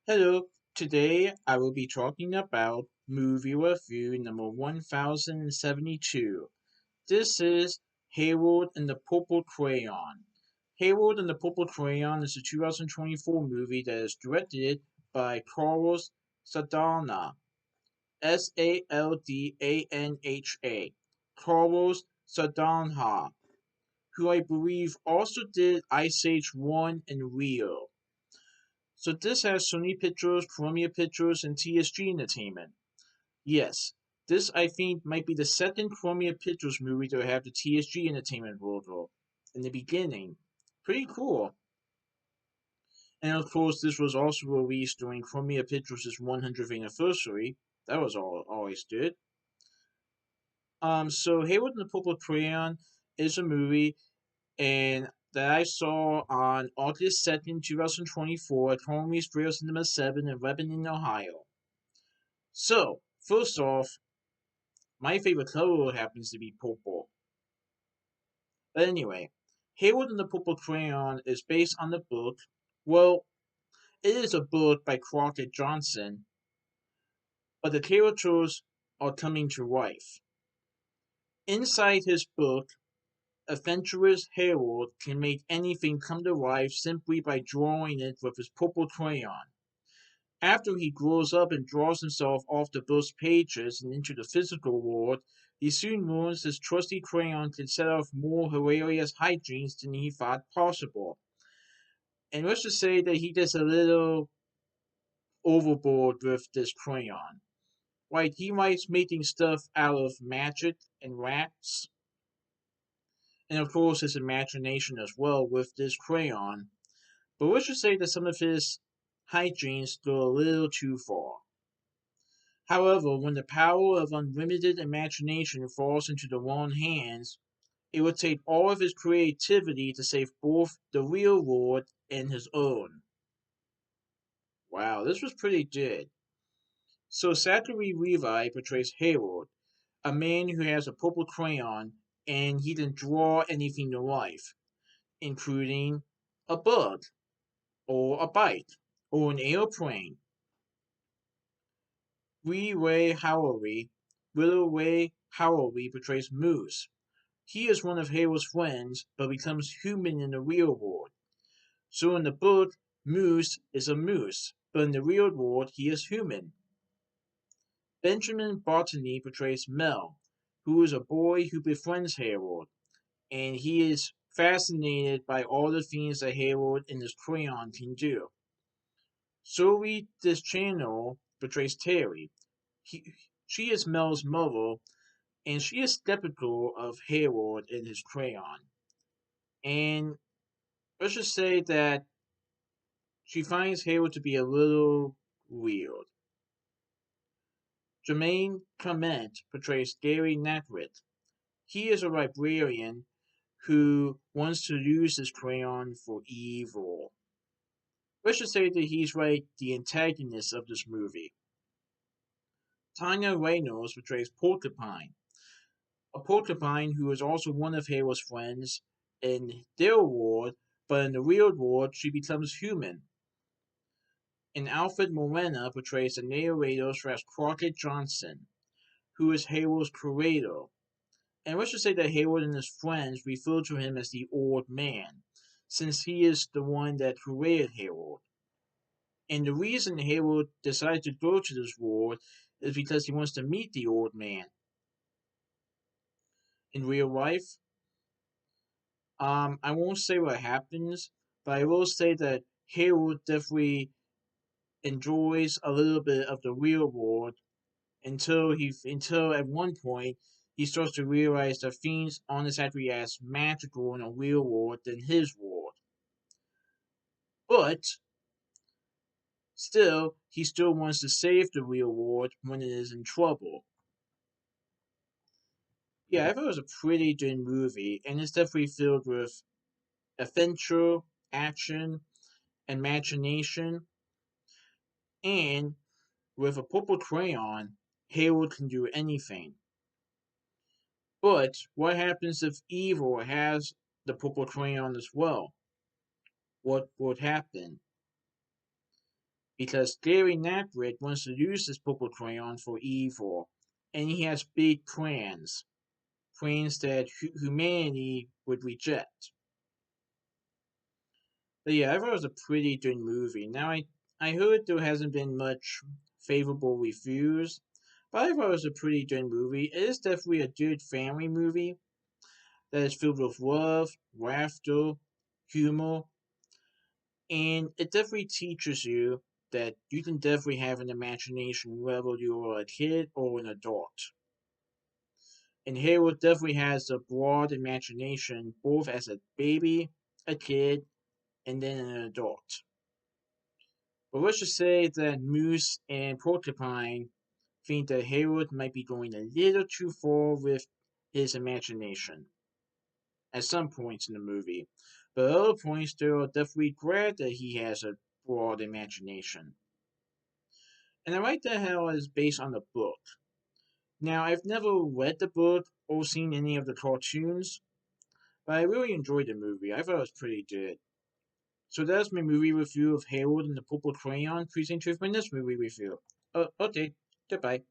Hello, today I will be talking about movie review number 1072. This is Harold and the Purple Crayon. Harold and the Purple Crayon is a 2024 movie that is directed by Carlos Saldana, Saldanha. Carlos Saldana, who I believe also did Ice Age 1 and Rio. So this has Sony Pictures, Columbia Pictures, and TSG Entertainment. Yes, this I think might be the second Columbia Pictures movie to have the TSG Entertainment logo in the beginning. Pretty cool. And of course, this was also released during Columbia Pictures' 100th anniversary. That was always good. So Hayward and the Purple Crayon is a movie and that I saw on August 2nd, 2024 at Columbia Trail Cinema 7 in Lebanon, Ohio. So, first off, my favorite color happens to be purple. But anyway, Hayward and the Purple Crayon is based on the book. Well, it is a book by Crockett Johnson, but the characters are coming to life. Inside his book, adventurous Harold can make anything come to life simply by drawing it with his purple crayon. After he grows up and draws himself off the book's pages and into the physical world, he soon learns his trusty crayon can set off more hilarious hijinks than he thought possible. And let's just say that he gets a little overboard with this crayon. Like, he likes making stuff out of magic and rats, and of course his imagination as well with this crayon. But let's just say that some of his hijinks go a little too far. However, when the power of unlimited imagination falls into the wrong hands, it would take all of his creativity to save both the real world and his own. Wow, this was pretty good. So Zachary Levi portrays Harold, a man who has a purple crayon and he can draw anything to life, including a bug, or a bike, or an airplane. Willow Ray Howery portrays Moose. He is one of Harold's friends, but becomes human in the real world. So in the book, Moose is a moose, but in the real world, he is human. Benjamin Botany portrays Mel, who is a boy who befriends Harold, and he is fascinated by all the things that Harold and his crayon can do. Zoe Deschanel portrays Terry. He, she is Mel's mother, and she is skeptical of Harold and his crayon. And let's just say that she finds Harold to be a little weird. Jermaine Clement portrays Gary Natwit. He is a librarian who wants to use his crayon for evil. Let's just say that he's the antagonist of this movie. Tanya Reynolds portrays Porcupine, a porcupine who is also one of Harold's friends in their world, but in the real world she becomes human. And Alfred Morena portrays the narrator/Crockett Johnson, who is Harold's curator. And let's just say that Harold and his friends refer to him as the Old Man, since he is the one that created Harold. And the reason Harold decided to go to this world is because he wants to meet the Old Man. In real life, I won't say what happens, but I will say that Harold definitely enjoys a little bit of the real world until at one point he starts to realize that things aren't exactly as magical in a real world than his world. But still, he still wants to save the real world when it is in trouble. Yeah, I thought it was a pretty good movie, and it's definitely filled with adventure, action, imagination, and with a purple crayon, Harold can do anything. But what happens if evil has the purple crayon as well? What would happen? because Gary Naprit wants to use his purple crayon for evil, and he has big plans, plans that humanity would reject. But yeah, I thought it was a pretty good movie. Now I heard there hasn't been much favorable reviews, but I thought it was a pretty good movie. It is definitely a good family movie that is filled with love, laughter, humor, and it definitely teaches you that you can definitely have an imagination whether you're a kid or an adult. And Harold definitely has a broad imagination both as a baby, a kid, and then an adult. But let's just say that Moose and Porcupine think that Harold might be going a little too far with his imagination at some points in the movie. But at other points, they are definitely glad that he has a broad imagination. And I like that how it's based on the book. Now, I've never read the book or seen any of the cartoons, but I really enjoyed the movie. I thought it was pretty good. So that's my movie review of Harold and the Purple Crayon. Please enjoy my next movie review. Okay, goodbye.